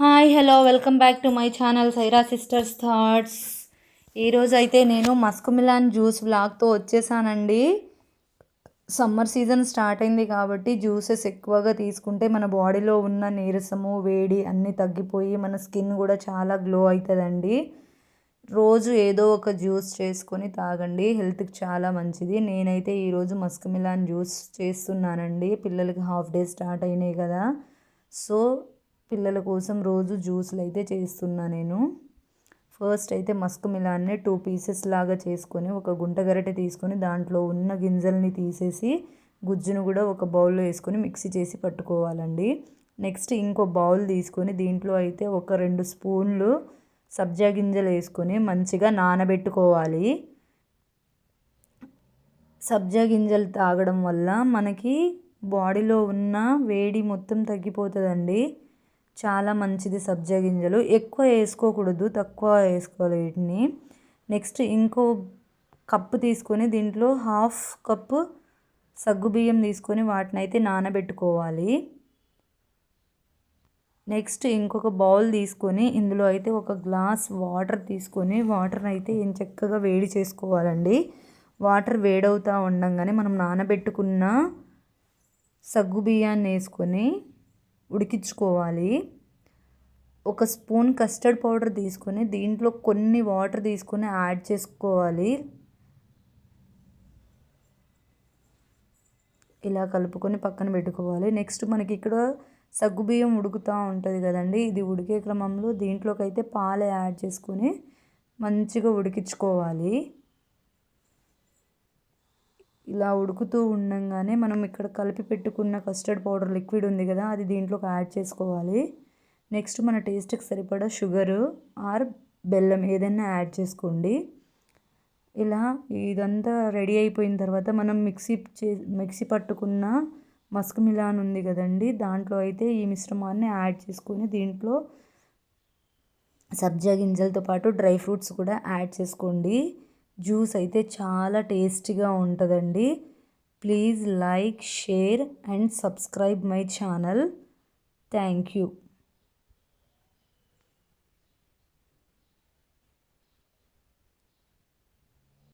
Hi hello welcome back to my channel Saira sisters thoughts. ఈరోజు అయితే నేను మస్క్ మిలాన్ జ్యూస్ వ్లాగ్తో వచ్చేసానండి. సమ్మర్ సీజన్ స్టార్ట్ అయింది కాబట్టి జ్యూసెస్ ఎక్కువగా తీసుకుంటే మన బాడీలో ఉన్న నీరసము వేడి అన్నీ తగ్గిపోయి మన స్కిన్ కూడా చాలా గ్లో అవుతుందండి. రోజు ఏదో ఒక జ్యూస్ చేసుకొని తాగండి, హెల్త్కి చాలా మంచిది. నేనైతే ఈరోజు మస్క్ మిలాన్ జ్యూస్ చేస్తున్నానండి. పిల్లలకి హాఫ్ డే స్టార్ట్ అయినాయి కదా, సో పిల్లల కోసం రోజు జ్యూస్లు అయితే చేస్తున్నా నేను. ఫస్ట్ అయితే మస్క్ మిలాన్ని 2 పీసెస్ లాగా చేసుకొని ఒక గుంట గరిటె తీసుకొని దాంట్లో ఉన్న గింజల్ని తీసేసి గుజ్జును కూడా ఒక బౌల్లో వేసుకొని మిక్సీ చేసి పట్టుకోవాలండి. నెక్స్ట్ ఇంకో బౌల్ తీసుకొని దీంట్లో అయితే ఒక 2 స్పూన్లు సబ్జా గింజలు వేసుకొని మంచిగా నానబెట్టుకోవాలి. సబ్జా గింజలు తాగడం వల్ల మనకి బాడీలో ఉన్న వేడి మొత్తం తగ్గిపోతుందండి. చాలా మంచిది సబ్జా గింజలు. ఎక్కువ వేసుకోకూడదు, తక్కువ వేసుకోవాలి వీటిని. నెక్స్ట్ ఇంకో కప్పు తీసుకొని దీంట్లో 1/2 కప్పు సగ్గుబియ్యం తీసుకొని వాటిని అయితే నానబెట్టుకోవాలి. నెక్స్ట్ ఇంకొక బౌల్ తీసుకొని ఇందులో అయితే ఒక గ్లాస్ వాటర్ తీసుకొని వాటర్ని అయితే చక్కగా వేడి చేసుకోవాలండి. వాటర్ వేడవుతూ ఉండంగానే మనం నానబెట్టుకున్న సగ్గుబియ్యాన్ని వేసుకొని ఉడికించుకోవాలి. ఒక స్పూన్ కస్టర్డ్ పౌడర్ తీసుకొని దీంట్లో కొన్ని వాటర్ తీసుకొని యాడ్ చేసుకోవాలి. ఇలా కలుపుకొని పక్కన పెట్టుకోవాలి. నెక్స్ట్ మనకి ఇక్కడ సగ్గుబియ్యం ఉడుకుతూ ఉంటుంది కదండి, ఇది ఉడికే క్రమంలో దీంట్లోకి అయితే పాలు యాడ్ చేసుకొని మంచిగా ఉడికించుకోవాలి. ఇలా ఉడుకుతూ ఉండంగానే మనం ఇక్కడ కలిపి పెట్టుకున్న కస్టర్డ్ పౌడర్ లిక్విడ్ ఉంది కదా, అది దీంట్లోకి యాడ్ చేసుకోవాలి. నెక్స్ట్ మన టేస్ట్కి సరిపడా షుగరు ఆర్ బెల్లం ఏదైనా యాడ్ చేసుకోండి. ఇలా ఇదంతా రెడీ అయిపోయిన తర్వాత మనం మిక్సీ పట్టుకున్న మస్క్ మిలాన్ ఉంది కదండి, దాంట్లో అయితే ఈ మిశ్రమాన్ని యాడ్ చేసుకొని దీంట్లో సబ్జా గింజలతో పాటు డ్రై ఫ్రూట్స్ కూడా యాడ్ చేసుకోండి. జ్యూస్ అయితే చాలా టేస్టీగా ఉంటుందండి. Please like, share and subscribe my channel. Thank you.